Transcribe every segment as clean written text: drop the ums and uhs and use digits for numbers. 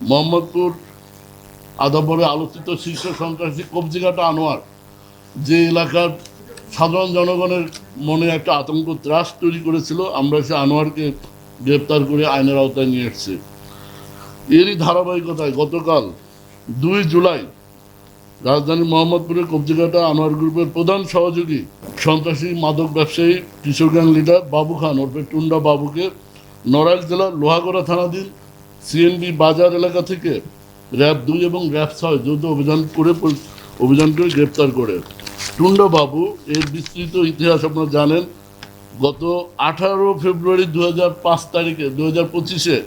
মোহাম্মদপুর আদাবরে আলোচিত শীর্ষ সন্ত্রাসী কবজিঘাটা আনোয়ার যে এলাকার সাধারণ জনগণের মনে একটা আতঙ্ক ত্রাস তৈরি করেছিল, আমরা সে আনোয়ারকে গ্রেপ্তার করে আইনের আওতায় নিয়ে এসেছি। এরই ধারাবাহিকতায় গতকাল 2 জুলাই রাজধানী মোহাম্মদপুরের কবজিঘাটা আনোয়ার গ্রুপের প্রধান সহযোগী সন্ত্রাসী মাদক ব্যবসায়ী কিশোর গ্যাং লিডার বাবু খান ওরফে টুন্ডা বাবুকে নড়াইল জেলার লোহাগড়া থানাধীন সিএনবি বাজার এলাকা থেকে র্যাব 2 এবং র্যাব 6 যৌথ অভিযান করে গ্রেপ্তার করে। টুন্ডা বাবু এর বিস্তৃত ইতিহাস আপনারা জানেন। গত 18 ফেব্রুয়ারি 2005 তারিখে 2025-এ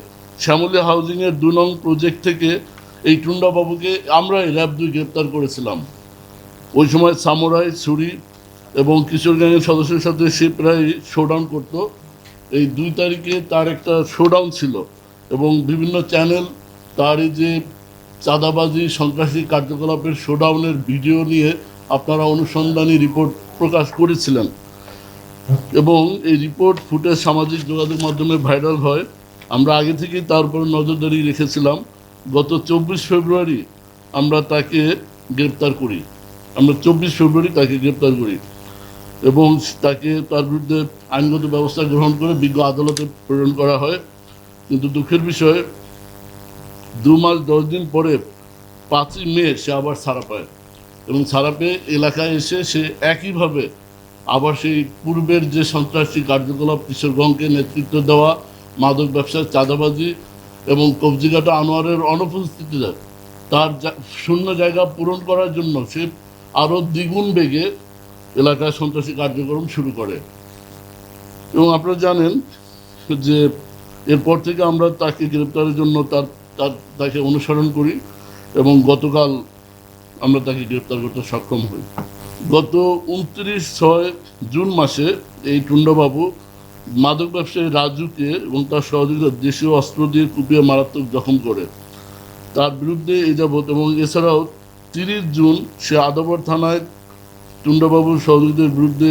শ্যামলী হাউজিংয়ের 2 নং প্রজেক্ট থেকে এই টুন্ডা বাবুকে আমরাই র্যাব 2 গ্রেপ্তার করেছিলাম। ওই সময় সামুরাই, ছুরি এবং কিশোর গ্যাংয়ের সদস্যের সাথে সে প্রায় শোডাউন করত। এই 2 তারিখে তার একটা শোডাউন ছিল এবং বিভিন্ন চ্যানেল তার এই যে চাঁদাবাজি সন্ত্রাসী কার্যকলাপের শোডাউনের ভিডিও নিয়ে আপনারা অনুসন্ধানী রিপোর্ট প্রকাশ করেছিলেন এবং এই রিপোর্ট ফুটেজ সামাজিক যোগাযোগ মাধ্যমে ভাইরাল হয়। আমরা আগে থেকেই তার উপর নজরদারি রেখেছিলাম। গত 24 ফেব্রুয়ারি আমরা তাকে গ্রেপ্তার করি এবং তার বিরুদ্ধে আইনগত ব্যবস্থা গ্রহণ করে বিজ্ঞ আদালতে প্রেরণ করা হয়। কিন্তু দুঃখের বিষয় 2 মাস 10 দিন পরে 5ই মে সে আবার ছাড়া পায় এবং ছাড়া পেয়ে এলাকায় এসে সে একইভাবে আবার সেই পূর্বের যে সন্ত্রাসী কার্যকলাপ কিশোরগঞ্জকে নেতৃত্ব দেওয়া, মাদক ব্যবসার চাঁদাবাজি এবং কবজিঘাটা আনোয়ারের অনুপস্থিতিতে তার শূন্য জায়গা পূরণ করার জন্য সে আরও দ্বিগুণ বেগে এলাকায় সন্ত্রাসী কার্যক্রম শুরু করে। এবং আপনারা জানেন যে এরপর থেকে আমরা তাকে গ্রেপ্তারের জন্য তাকে অনুসরণ করি এবং গতকাল আমরা তাকে গ্রেপ্তার করতে সক্ষম হই। গত 29 জুন মাসে এই টুন্ডাবাবু মাদক ব্যবসায়ী রাজুকে এবং তার সহযোগীদের দেশীয় অস্ত্র দিয়ে কুপিয়ে মারাত্মক জখম করে। তার বিরুদ্ধে এই যাবৎ এবং এছাড়াও 30 জুন সে আদাবর থানায় টুন্ডাবাবুর সহযোগীদের বিরুদ্ধে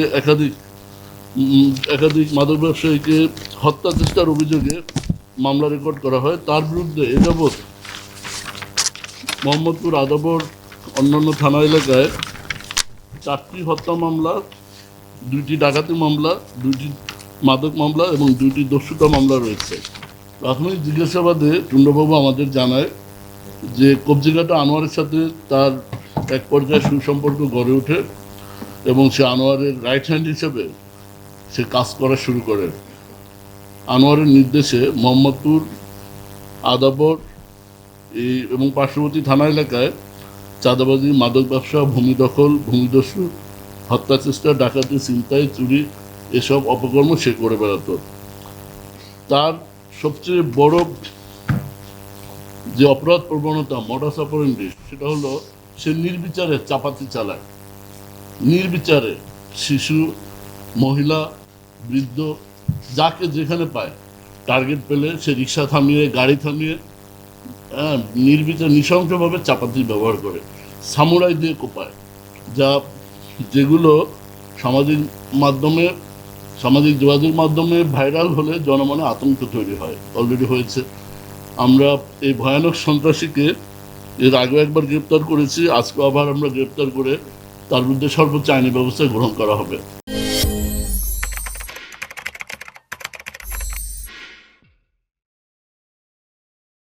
একাধিক মাদক ব্যবসায়ীকে হত্যা চেষ্টার অভিযোগে মামলা রেকর্ড করা হয়। তার বিরুদ্ধে এ যাবৎ মোহাম্মদপুর আদাবর অন্যান্য থানা এলাকায় 4টি হত্যা মামলা, 2টি ডাকাতি মামলা, 2টি মাদক মামলা এবং 2টি দস্যুতা মামলা রয়েছে। প্রাথমিক জিজ্ঞাসাবাদে টুন্ডাবাবু আমাদের জানায় যে কবজিঘাটা আনোয়ারের সাথে তার এক পর্যায়ে সুসম্পর্ক গড়ে ওঠে এবং সে আনোয়ারের রাইট হ্যান্ড হিসেবে সে কাজ করা শুরু করে। আনোয়ারের নির্দেশে মোহাম্মদপুর আদাবর এবং পার্শ্ববর্তী থানা এলাকায় চাঁদাবাজি, মাদক ব্যবসা, ভূমি দখল, ভূমিদস্যু, হত্যা চেষ্টা, ডাকাতি, ছিনতাই, চুরি এসব অপকর্ম সে করে বেড়াতো। তার সবচেয়ে বড় যে অপরাধ প্রবণতা, মডাস অপারেন্ডি, সেটা হলো সে নির্বিচারে চাপাতি চালায়। নির্বিচারে শিশু, মহিলা, বৃদ্ধ যাকে যেখানে পায় টার্গেট পেলে সে রিক্সা থামিয়ে, গাড়ি থামিয়ে নির্বিচার নৃশংসভাবে চাপাতি ব্যবহার করে, সামুরাই দিয়ে কোপায়, যেগুলো সামাজিক যোগাযোগ মাধ্যমে ভাইরাল হলে জনমনে আতঙ্ক তৈরি হয়, অলরেডি হয়েছে। আমরা এই ভয়ানক সন্ত্রাসীকে এর আগে একবার গ্রেপ্তার করেছি, আজকে আবার আমরা গ্রেপ্তার করে তার বিরুদ্ধে সর্বোচ্চ আইনি ব্যবস্থা গ্রহণ করা হবে।